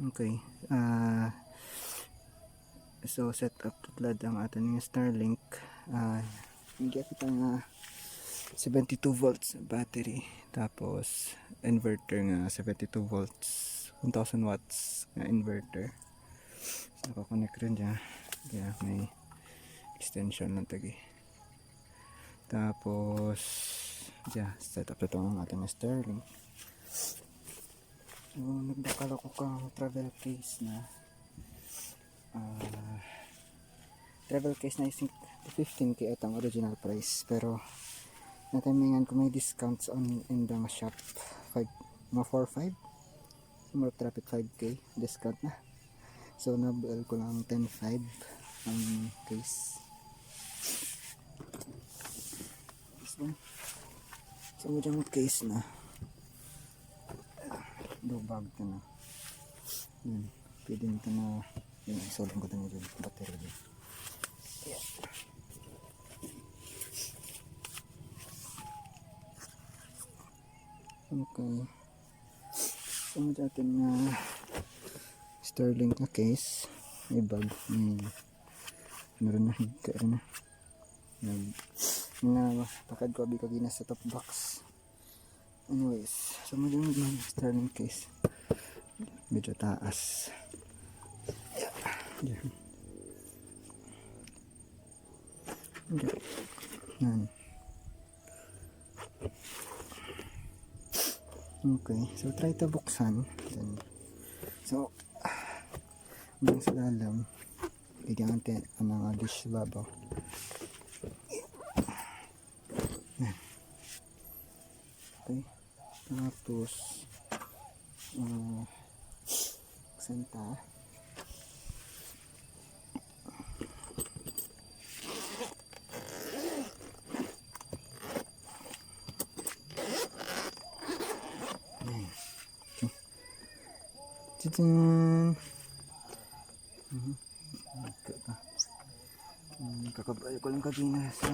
Okay. So set up tutlad ang ating Starlink. Bigyan kita nga 72 volts battery, tapos inverter nga 72 volts 1000 watts nga inverter. So nakakonect rin dyan, kaya may extension lang tagi. Tapos dyan set up ito ang ating Starlink. So nagdakal ako kang travel case na travel case na isang 15k at ang original price, pero natimingan ko may discounts on in the shop 5 mga 4-5 more traffic 5k discount na, so nabuel ko lang 10.5 ang case. This one, so dyan case na bag ka na yun, pwede nito na yun, isolong ko din yung battery din. Yeah. Okay, so natin na Starlink na case, may bag, may meron na higka rin na takad ko abig na sa top box. Anyways, so medyo Starlink case medyo taas. Yeah. Yan. Okay, so try to buksan. Then, so hanggang sa lalam bigyan natin ang mga dish babaw. Yan. Okay, tapos senta. Tadaan! Kakabay ko lang kanina sa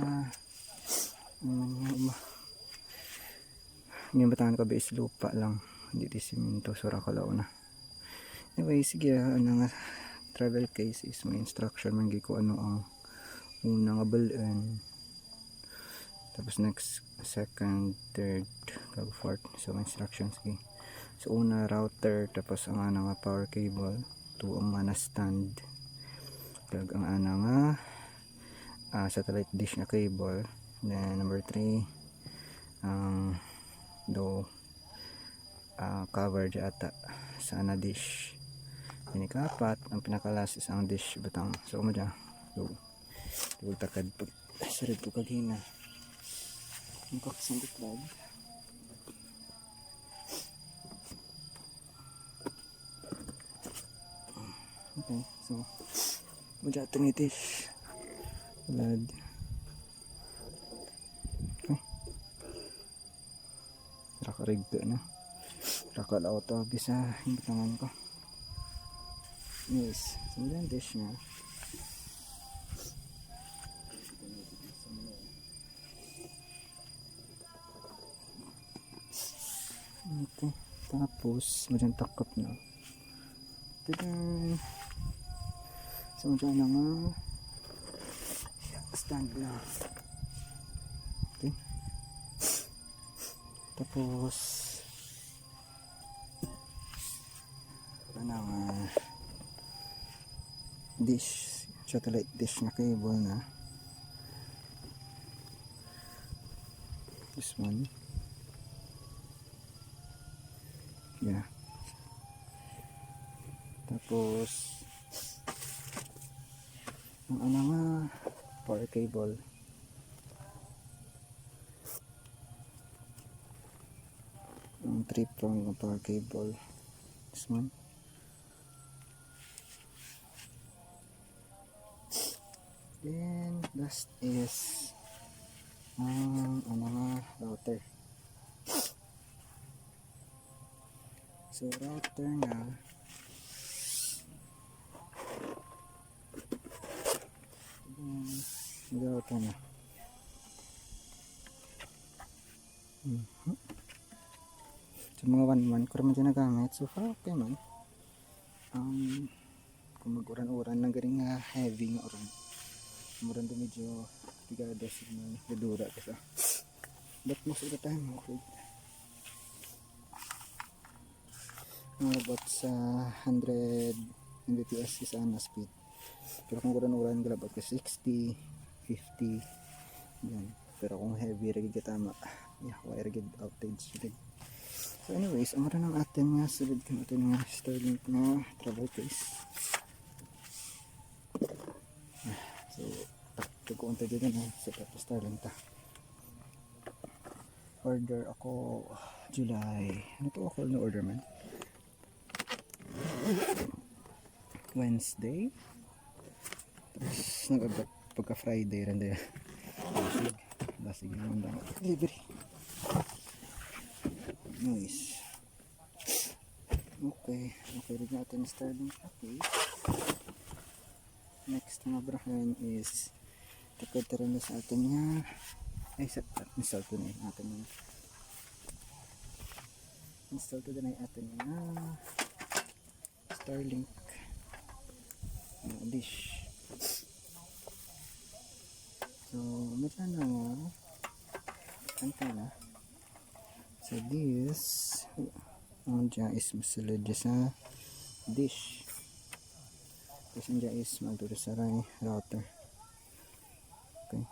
yung batangan ko base lupa lang, hindi di siminto, sura ko lao na. Anyway, sige, ano nga travel case is may instruction man ko ano ang unang abalan, tapos next, second, third, fourth, so instructions sige. So una router, tapos ang ana nga power cable, to ang mana stand, kag ang ana nga satellite dish na cable, then number 3 ang do cover ata sa ana dish, ini kapat ang pinakalas is ang dish butang. So mo dyan so takad pag sarid ko kagina ang kakasang itlog. Okay, so mudya ito ni dish lad. Okay, rakarig ko na rakal auto bisa himpitangan ko. Yes, so mudya dish nga. Okay, tapos mudya takap na. Tadaan! So dyan na nga stand na. Okay, tapos ano nga dish, satellite dish na cable na this one. Yeah, tapos ang ano nga power cable, ang 3-prong power cable, this one. Then last is ang ano nga router. So router nga router na so mga 1 month ko naman dyan nagamit, so far okay man. kung mag-uran-uran lang garing nga heavy nga uran muran do medyo tigada signal dadura kasi but most of the time okay about sa 100 Mbps is ana speed pero kung uran-uran galabot ka 60 50 yan pero kung heavy rig tama wire gid outage rig. So anyways, amara ng atin nga sulod ka natin nga Starlink na travel case. So tukuan tayo dyan na sa Starlink ta. Order ako July. Ano to ako na order man? Wednesday. Tapos nag-abot pagka Friday rin dyan. Basig naman daw. Delivery. Nice. Okay rin natin Starlink package. Next na abrahan is takot rin na sa atin nga install to na natin nga install to na atin nga Starlink dish. So magkano nga kanta na. So this ang dyan is masulod sa dish. Tapos ang dyan is magduro sa router. Okay.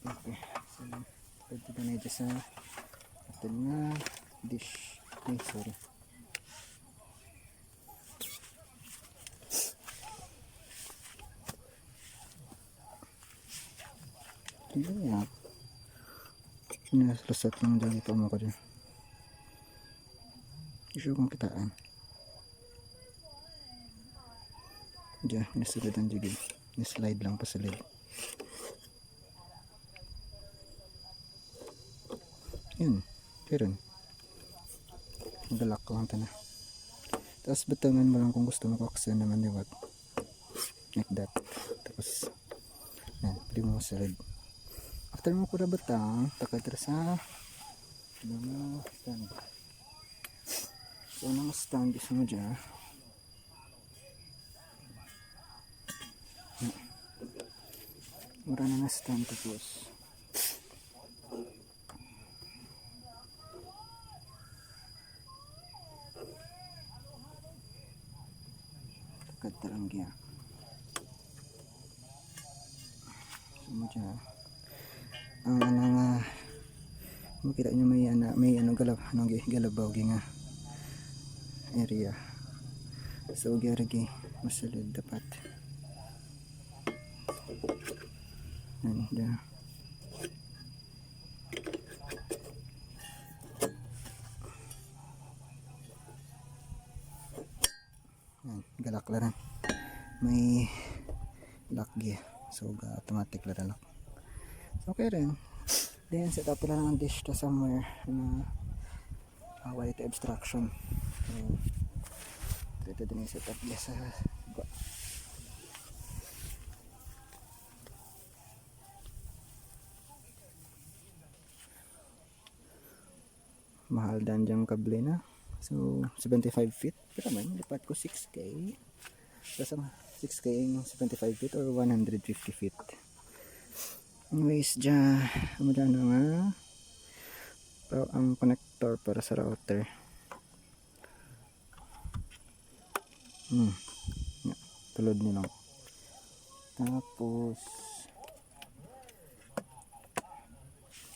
Okay. So pwede na dyan sa atin nga dish. Ay sorry. Iya. Ini resep yang dari tomo ko dyan. Isu kong kitaan. Diyan, nasulad ang jigil. Ni-slide lang pa sa lid. Yun. Pero galak lang ito na. Tapos batangan mo lang kung gusto mo kaksan naman diba. Like that. Tapos yan, pili mo sa lid. After mo ko na batang, takadra sa mga stand. So, mga stand is mo dyan. Mura na stand tapos. Takadra ang gya. So, mo dyan. Ang nga makita nyo may galabaw nga area so gyaragi masulod dapat and galak laran may lock gear so automatic laran lock. Okay rin. Then set up lang ang dish to somewhere na white abstraction. So ito din yung set up niya sa mahal dan diyang kable na. So 75 feet. Pero man, lipat ko 6K. Basta 6K yung 75 feet or 150 feet. Anyways, dyan mula na nga ang connector para sa router. Tulad nyo lang. Tapos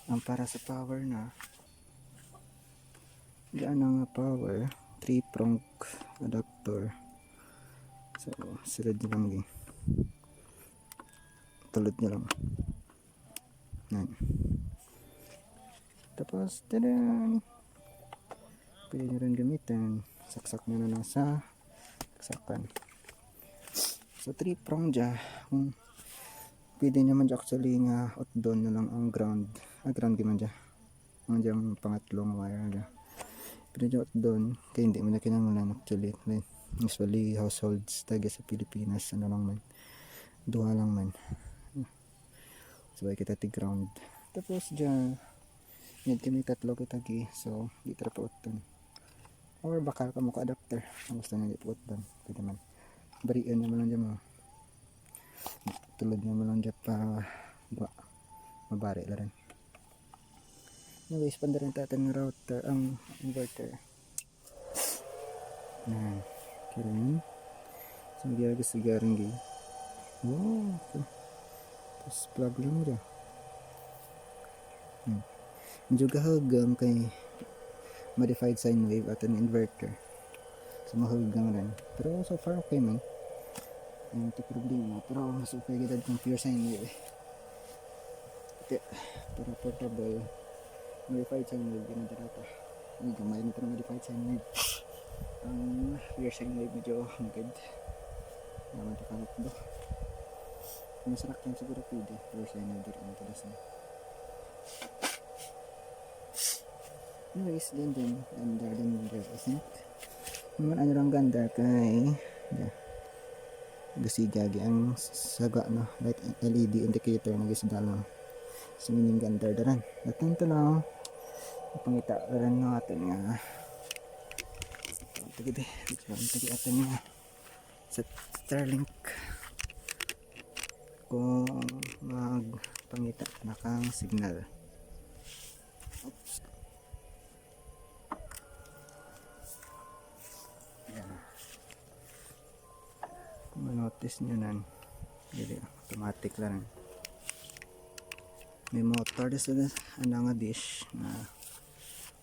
ang para sa power na dyan ang power 3-prong adapter. So silad nyo lang tulad nyo lang. Tapos tadan pwede nyo rin gamitin saksak nyo na nasa saksakan. So 3-prong dyan kung pwede nyo man dyan actually nga out doon na lang ang ground gaman dyan ang dyan pangatlong wire dyan pwede dyan out doon kaya hindi mo na kinangulan actually usually households taga sa Pilipinas ano lang man duha lang man sabay kita ti ground. Tapos dyan Yan kami tatlo kitagi. So, di tara pa uton. Or bakal ka mo ka adapter. Ang gusto nyo di pa uton. Pwede man. Barian nyo mo lang dyan mo. Tulad nyo mo lang dyan pa mabari la rin. Anyways, panda rin tatan ng router. Ang inverter. Yan. Kirin. So, magyagasagarang gay. Wow. Tapos plug lang mo dyan. Medyo gahagang kay modified sine wave at an inverter. So mahagang rin. Pero so far okay man. Yung ito problema. Pero mas okay gitad kung pure sine wave. Okay. Pero portable. Modified sine wave. Ganun dito. Hindi gamay na ito na modified sine wave. Ang pure sine wave medyo hangad. Naman ito kalap do. Masarak yan siguro pwede. Pure sine wave rin ito na. Anyways, din ganda din I think. Naman ano lang ganda kay gasigagi ang saga no, light LED indicator na gisda lang. So mining ganda daran. Daton to lang. Pangita ran natin nga. Tagide, tagi atin nga sa Starlink. Kung magpangita na kang signal. Oops. Kung manotice nyo nan, hindi, automatic lang. May motor sa nga dish na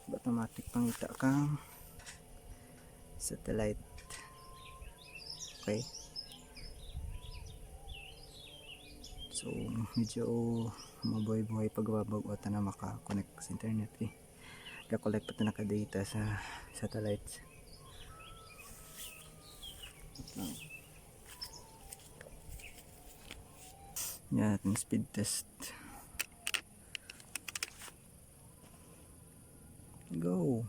automatic pangita kang satellite. Okay. So medyo mabuhay-buhay pagbabag o na makakonect sa internet eh. Kakolect pa ito naka-data sa satellites. Yan natin speed test. Go.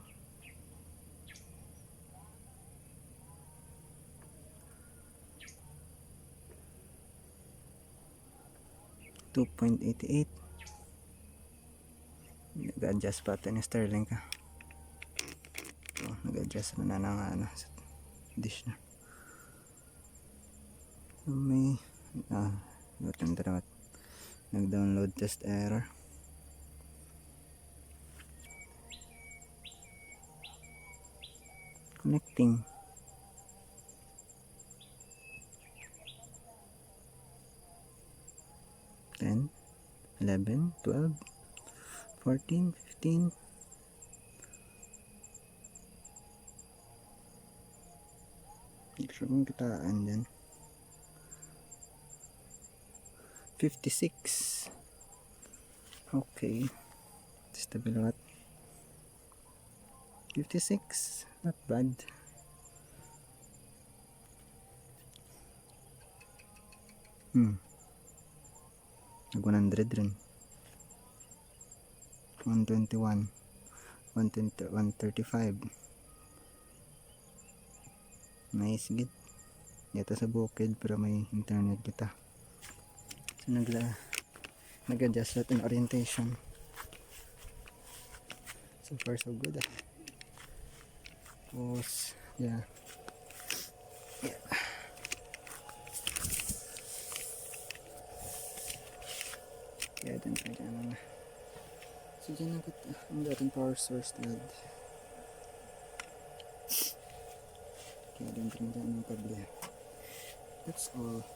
.88. Nag-adjust pa ito ni Starlink ha. So, nag-adjust na ng dish na. So, may nag-download test error. Connecting. Ten, 11, 12, 14, 15. Hindi sure kung kitaan dyan. 56. Okay. Stable at 56. Not bad. Nag 100 rin. 121. 135. Nice git. Yata sa bukid pero may internet kita. So nag-adjust natin orientation. So far so good ah. Tapos yeah. Kaya dun pa dyan. So dyan agad ang dating power source LED. Kaya dun pa dyan ang kable. That's all.